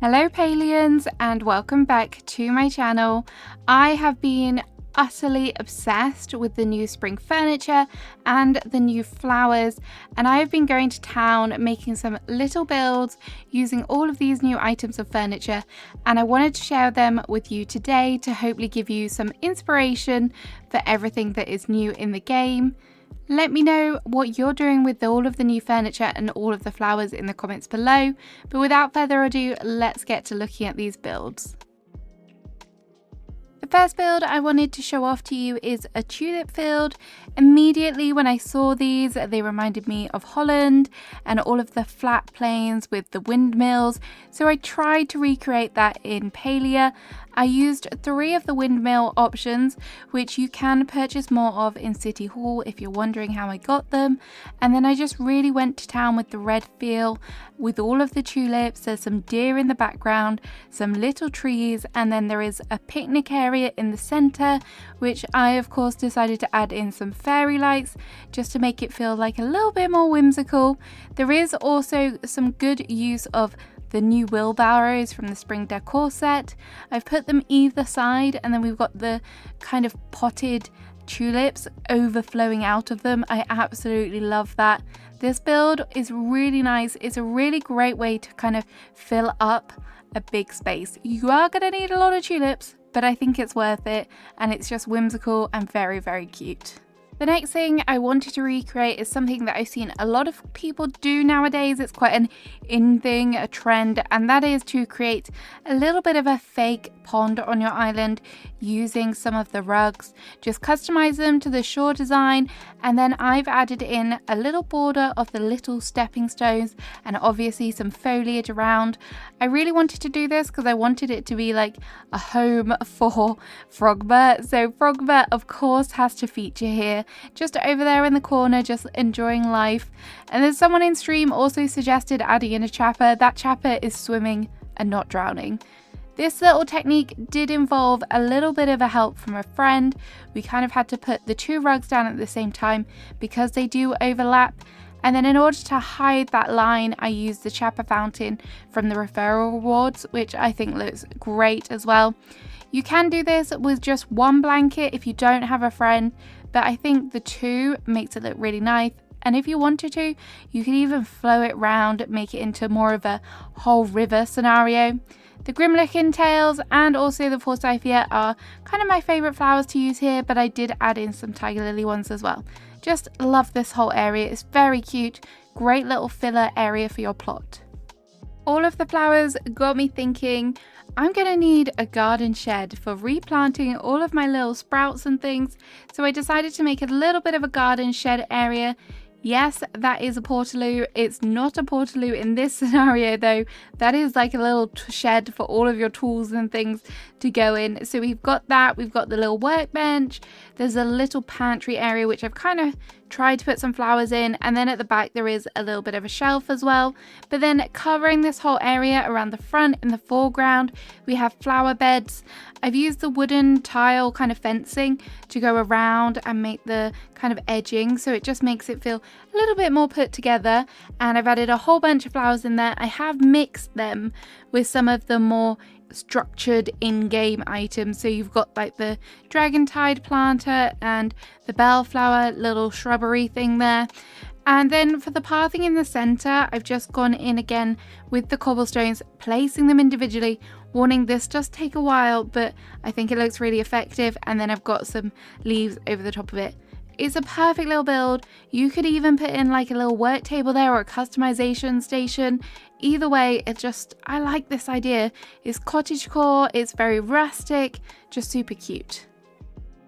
Hello Palians and welcome back to my channel. I have been utterly obsessed with the new spring furniture and the new flowers, and I have been going to town making some little builds using all of these new items of furniture, and I wanted to share them with you today to hopefully give you some inspiration for everything that is new in the game. Let me know what you're doing with all of the new furniture and all of the flowers in the comments below, but without further ado, let's get to looking at these builds. The first build I wanted to show off to you is a Tulip Field. Immediately when I saw these, they reminded me of Holland and all of the flat plains with the windmills, so I tried to recreate that in Palia. I used 3 of the windmill options, which you can purchase more of in City Hall if you're wondering how I got them. And then I just really went to town with the red feel, with all of the tulips. There's some deer in the background, some little trees, and then there is a picnic area in the center, which I of course decided to add in some fairy lights just to make it feel like a little bit more whimsical. There is also some good use of the new wheelbarrows from the spring decor set. I've put them either side, and then we've got the kind of potted tulips overflowing out of them. I absolutely love that. This build is really nice. It's a really great way to kind of fill up a big space. You are going to need a lot of tulips, but I think it's worth it, and it's just whimsical and very, very cute. The next thing I wanted to recreate is something that I've seen a lot of people do nowadays. It's quite an in thing, a trend, and that is to create a little bit of a fake pond on your island using some of the rugs. Just customize them to the shore design, and then I've added in a little border of the little stepping stones and obviously some foliage around. I really wanted to do this because I wanted it to be like a home for Frogbert. So Frogbert of course has to feature here, just over there in the corner, just enjoying life. And then someone in stream also suggested adding in a chapper. That chapper is swimming and not drowning. This little technique did involve a little bit of a help from a friend. We kind of had to put the 2 rugs down at the same time because they do overlap. And then in order to hide that line, I used the chapper fountain from the referral rewards, which I think looks great as well. You can do this with just 1 blanket if you don't have a friend, but I think the 2 makes it look really nice. And if you wanted to, you could even flow it round, make it into more of a whole river scenario. The Grimlickin tails and also the Forsythia are kind of my favourite flowers to use here, but I did add in some tiger lily ones as well. Just love this whole area. It's very cute. Great little filler area for your plot. All of the flowers got me thinking, I'm going to need a garden shed for replanting all of my little sprouts and things. So I decided to make a little bit of a garden shed area. Yes, that is a portaloo. It's not a portaloo in this scenario though. That is like a little shed for all of your tools and things to go in. So we've got that. We've got the little workbench. There's a little pantry area which I've kind of tried to put some flowers in, and then at the back there is a little bit of a shelf as well. But then covering this whole area around the front in the foreground, we have flower beds. I've used the wooden tile kind of fencing to go around and make the kind of edging, so it just makes it feel a little bit more put together. And I've added a whole bunch of flowers in there. I have mixed them with some of the more structured in-game items, so you've got like the dragon tide planter and the bellflower little shrubbery thing there. And then for the pathing in the center, I've just gone in again with the cobblestones, placing them individually. Warning, this does take a while, but I think it looks really effective. And then I've got some leaves over the top of it. It's a perfect little build. You could even put in like a little work table there or a customization station. Either way, I like this idea. It's cottagecore, it's very rustic, just super cute.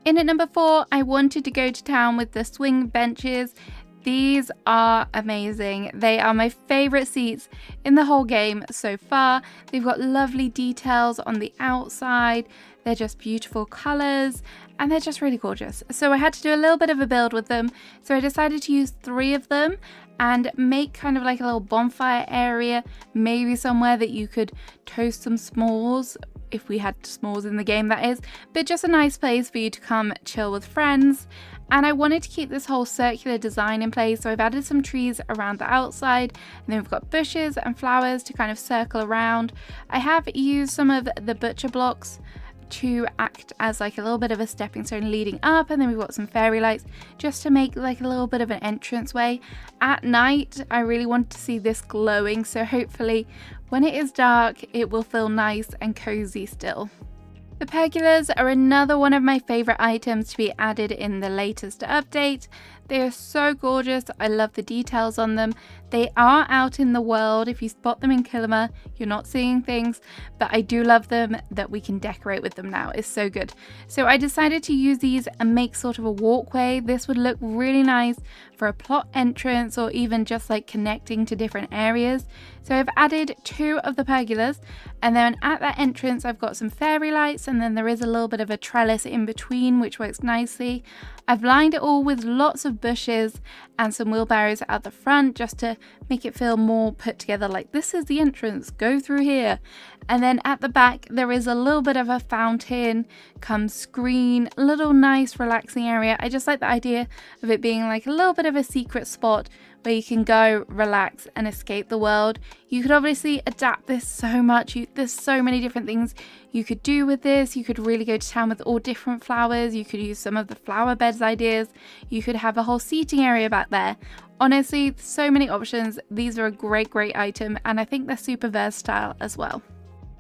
In at number 4, I wanted to go to town with the swing benches. These are amazing. They are my favorite seats in the whole game so far. They've got lovely details on the outside. They're just beautiful colors and they're just really gorgeous. So I had to do a little bit of a build with them. So I decided to use 3 of them and make kind of like a little bonfire area, maybe somewhere that you could toast some s'mores, if we had s'mores in the game that is, but just a nice place for you to come chill with friends. And I wanted to keep this whole circular design in place, so I've added some trees around the outside, and then we've got bushes and flowers to kind of circle around. I have used some of the butcher blocks to act as like a little bit of a stepping stone leading up, and then we've got some fairy lights just to make like a little bit of an entrance way. At night I really want to see this glowing, so hopefully when it is dark it will feel nice and cozy still. The pergolas are another one of my favourite items to be added in the latest update. They are so gorgeous, I love the details on them. They are out in the world. If you spot them in Kilima, you're not seeing things, but I do love them that we can decorate with them now. It's so good. So I decided to use these and make sort of a walkway. This would look really nice for a plot entrance or even just like connecting to different areas. So I've added 2 of the pergolas, and then at that entrance I've got some fairy lights, and then there is a little bit of a trellis in between which works nicely. I've lined it all with lots of bushes and some wheelbarrows at the front just to make it feel more put together, like this is the entrance, go through here. And then at the back there is a little bit of a fountain come screen, a little nice relaxing area. I just like the idea of it being like a little bit of a secret spot where you can go relax and escape the world. You could obviously adapt this so much. There's so many different things you could do with this. You could really go to town with all different flowers. You could use some of the flower beds ideas. You could have a whole seating area back there. Honestly, so many options. These are a great item, and I think they're super versatile as well.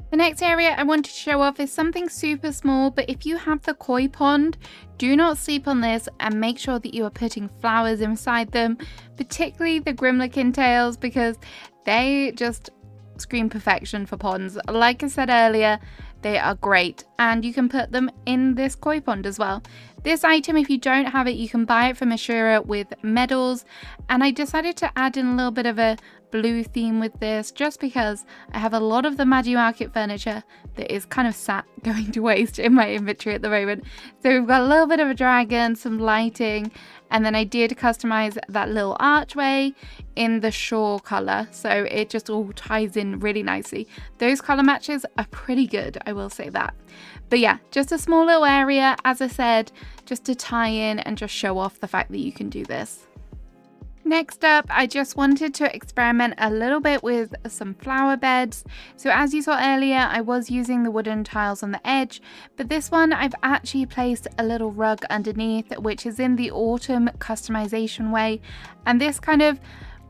The next area I wanted to show off is something super small, but if you have the koi pond, do not sleep on this and make sure that you are putting flowers inside them, particularly the Grimlickin tails, because they just scream perfection for ponds. Like I said earlier, they are great, and you can put them in this koi pond as well. This item, if you don't have it, you can buy it from Ashura with medals, and I decided to add in a little bit of a blue theme with this just because I have a lot of the Magic Market furniture that is kind of sat going to waste in my inventory at the moment. So we've got a little bit of a dragon, some lighting, and then I did customize that little archway in the shore color, so it just all ties in really nicely. Those color matches are pretty good, I will say that. But yeah, just a small little area, as I said, just to tie in and just show off the fact that you can do this. Next up, I just wanted to experiment a little bit with some flower beds. So as you saw earlier, I was using the wooden tiles on the edge, but this one I've actually placed a little rug underneath, which is in the autumn customization way. And this kind of,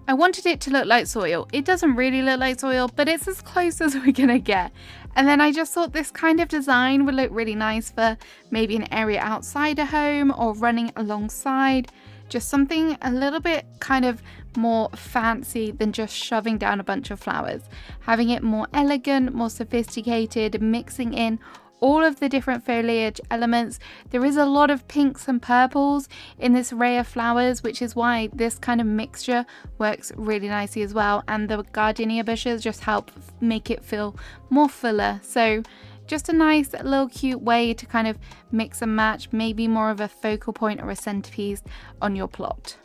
I wanted it to look like soil. It doesn't really look like soil, but it's as close as we're gonna get. And then I just thought this kind of design would look really nice for maybe an area outside a home or running alongside. Just something a little bit kind of more fancy than just shoving down a bunch of flowers. Having it more elegant, more sophisticated, mixing in all of the different foliage elements. There is a lot of pinks and purples in this array of flowers, which is why this kind of mixture works really nicely as well. And the gardenia bushes just help make it feel more fuller. So just a nice little cute way to kind of mix and match, maybe more of a focal point or a centerpiece on your plot.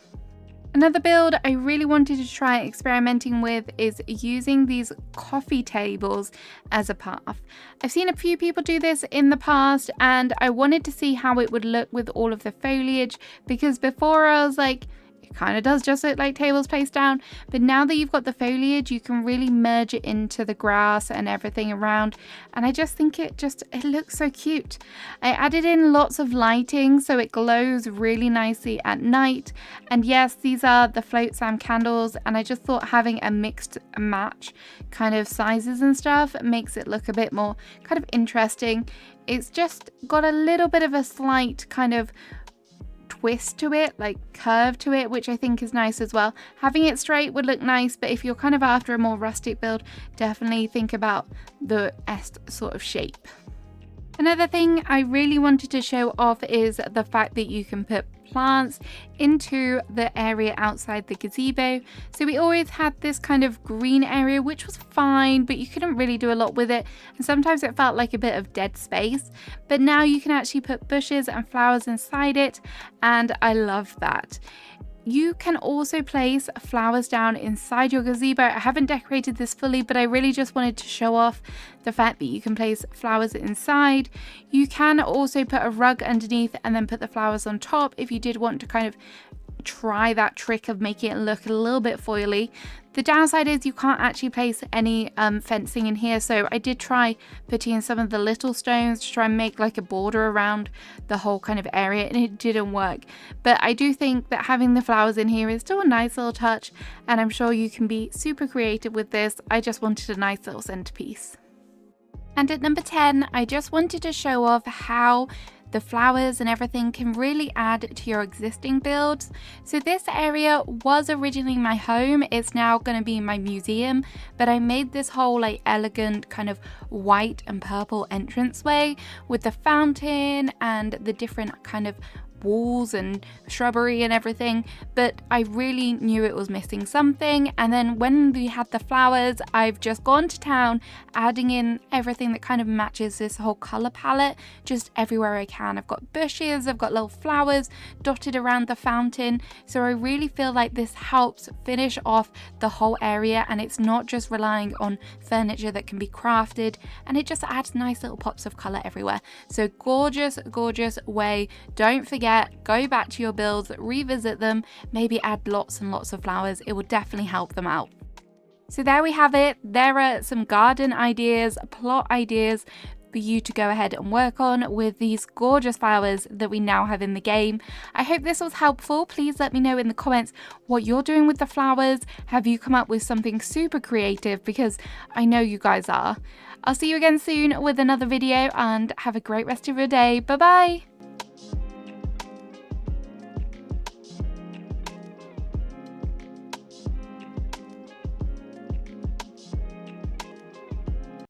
Another build I really wanted to try experimenting with is using these coffee tables as a path. I've seen a few people do this in the past, and I wanted to see how it would look with all of the foliage, because before I was like, kind of does just look like tables placed down, but now that you've got the foliage, you can really merge it into the grass and everything around, and I just think it looks so cute. I added in lots of lighting so it glows really nicely at night, and yes, these are the float Sam candles, and I just thought having a mixed match kind of sizes and stuff makes it look a bit more kind of interesting. It's just got a little bit of a slight kind of twist to it, like curve to it, which I think is nice as well. Having it straight would look nice, but if you're kind of after a more rustic build, definitely think about the S sort of shape. Another thing I really wanted to show off is the fact that you can put plants into the area outside the gazebo. So we always had this kind of green area, which was fine, but you couldn't really do a lot with it. And sometimes it felt like a bit of dead space. But now you can actually put bushes and flowers inside it, and I love that. You can also place flowers down inside your gazebo. I haven't decorated this fully, but I really just wanted to show off the fact that you can place flowers inside. You can also put a rug underneath and then put the flowers on top if you did want to kind of try that trick of making it look a little bit foily. The downside is you can't actually place any fencing in here, so I did try putting in some of the little stones to try and make like a border around the whole kind of area, and it didn't work. But I do think that having the flowers in here is still a nice little touch, and I'm sure you can be super creative with this. I just wanted a nice little centerpiece. And at number 10, I just wanted to show off how the flowers and everything can really add to your existing builds. So this area was originally my home. It's now going to be my museum, but I made this whole like elegant kind of white and purple entranceway with the fountain and the different kind of walls and shrubbery and everything, but I really knew it was missing something. And then when we had the flowers, I've just gone to town adding in everything that kind of matches this whole color palette just everywhere I can. I've got bushes, I've got little flowers dotted around the fountain, so I really feel like this helps finish off the whole area, and it's not just relying on furniture that can be crafted, and it just adds nice little pops of color everywhere. So gorgeous way. Don't forget, go back to your builds, revisit them, maybe add lots and lots of flowers. It will definitely help them out. So there we have it. There are some garden ideas, plot ideas for you to go ahead and work on with these gorgeous flowers that we now have in the game. I hope this was helpful. Please let me know in the comments what you're doing with the flowers. Have you come up with something super creative? Because I know you guys are. I'll see you again soon with another video, and have a great rest of your day. Bye bye.